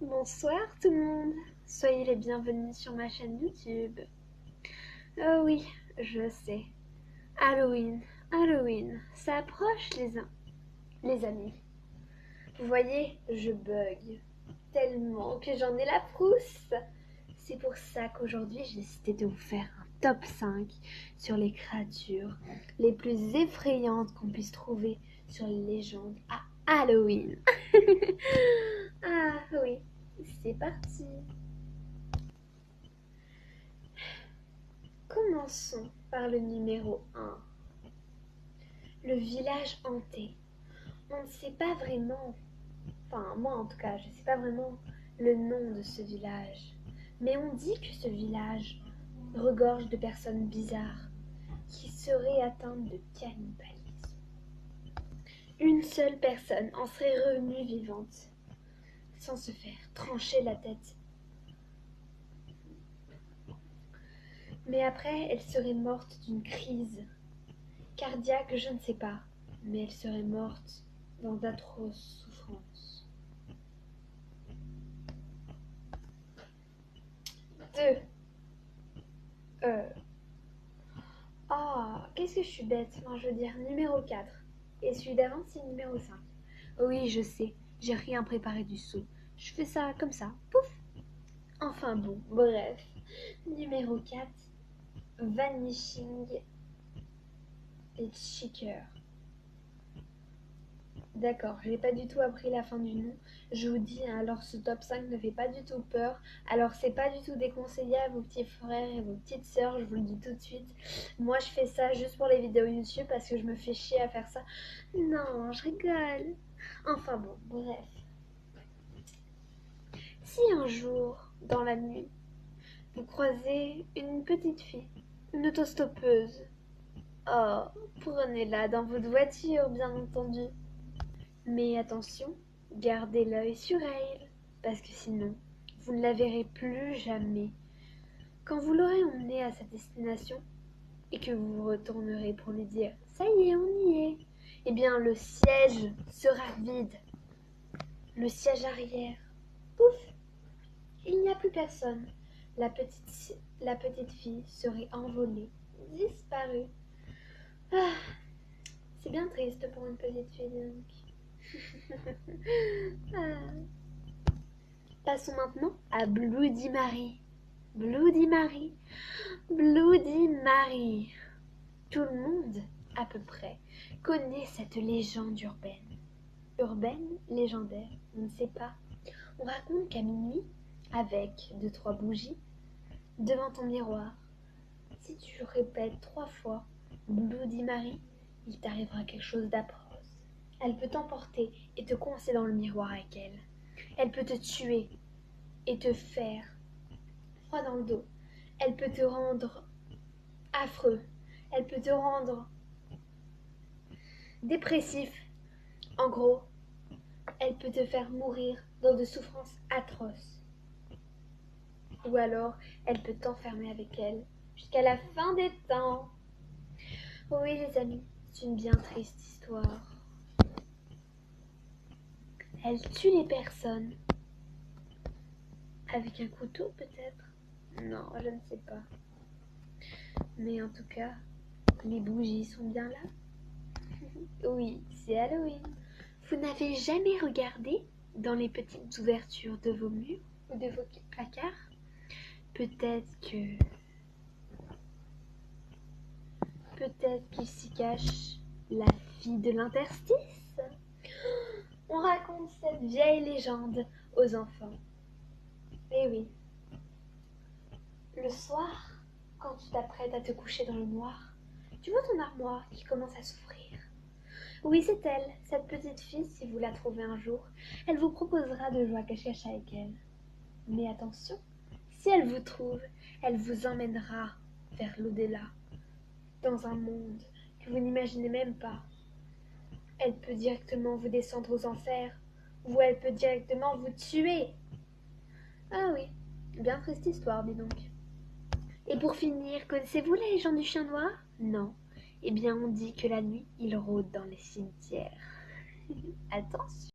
Bonsoir tout le monde, soyez les bienvenus sur ma chaîne YouTube. Oh oui, je sais, Halloween, Halloween, ça approche les amis. Vous voyez, je bug tellement que j'en ai la frousse. C'est pour ça qu'aujourd'hui j'ai décidé de vous faire un top 5 sur les créatures les plus effrayantes qu'on puisse trouver sur les légendes à Halloween. Ah oui, c'est parti. Commençons par le numéro 1. Le village hanté. On ne sait pas vraiment, enfin moi en tout cas, je ne sais pas vraiment le nom de ce village. Mais on dit que ce village regorge de personnes bizarres qui seraient atteintes de cannibalisme. Une seule personne en serait revenue vivante, sans se faire trancher la tête. Mais après, elle serait morte d'une crise cardiaque, je ne sais pas, mais elle serait morte dans d'atroces souffrances. 2. Qu'est-ce que je suis bête. Enfin, je veux dire numéro 4. Et celui d'avant, c'est numéro 5. Oui, je sais, j'ai rien préparé du tout. Je fais ça comme ça. Pouf. Enfin bon, bref. Numéro 4. Vanishing Hitchhiker. D'accord, je n'ai pas du tout appris la fin du nom. Je vous dis, hein, alors ce top 5 ne fait pas du tout peur. Alors c'est pas du tout déconseillé à vos petits frères et vos petites sœurs, je vous le dis tout de suite. Moi je fais ça juste pour les vidéos YouTube parce que je me fais chier à faire ça. Non, je rigole. Enfin bon, bref. Si un jour, dans la nuit, vous croisez une petite fille, une autostoppeuse, oh, prenez-la dans votre voiture, bien entendu. Mais attention, gardez l'œil sur elle, parce que sinon, vous ne la verrez plus jamais. Quand vous l'aurez emmenée à sa destination, et que vous vous retournerez pour lui dire « Ça y est, on y est », eh bien le siège sera vide. Le siège arrière, pouf, il n'y a plus personne. La petite fille serait envolée, disparue. Ah, c'est bien triste pour une petite fille, donc. Ah. Passons maintenant à Bloody Mary. Bloody Mary. Bloody Mary. Tout le monde, à peu près, connaît cette légende urbaine. Urbaine, légendaire, on ne sait pas. On raconte qu'à minuit, avec 2-3 bougies, devant ton miroir, si tu répètes 3 fois Bloody Mary, il t'arrivera quelque chose d'atroce. Elle peut t'emporter et te coincer dans le miroir avec elle. Elle peut te tuer et te faire froid dans le dos. Elle peut te rendre affreux. Elle peut te rendre dépressif. En gros, elle peut te faire mourir dans de souffrances atroces. Ou alors, elle peut t'enfermer avec elle jusqu'à la fin des temps. Oui, les amis, c'est une bien triste histoire. Elle tue les personnes. Avec un couteau, peut-être? Non, je ne sais pas. Mais en tout cas, les bougies sont bien là. Oui, c'est Halloween. Vous n'avez jamais regardé dans les petites ouvertures de vos murs ou de vos placards? Peut-être qu'il s'y cache la fille de l'interstice. On raconte cette vieille légende aux enfants. Eh oui. Le soir, quand tu t'apprêtes à te coucher dans le noir, tu vois ton armoire qui commence à s'ouvrir. Oui, c'est elle, cette petite fille, si vous la trouvez un jour, elle vous proposera de jouer à cache-cache avec elle. Mais attention, si elle vous trouve, elle vous emmènera vers l'au-delà, dans un monde que vous n'imaginez même pas. Elle peut directement vous descendre aux enfers, ou elle peut directement vous tuer. Ah oui, bien triste histoire, dis donc. Et pour finir, connaissez-vous la légende du chien noir? Non. Eh bien, on dit que la nuit, il rôde dans les cimetières. Attention.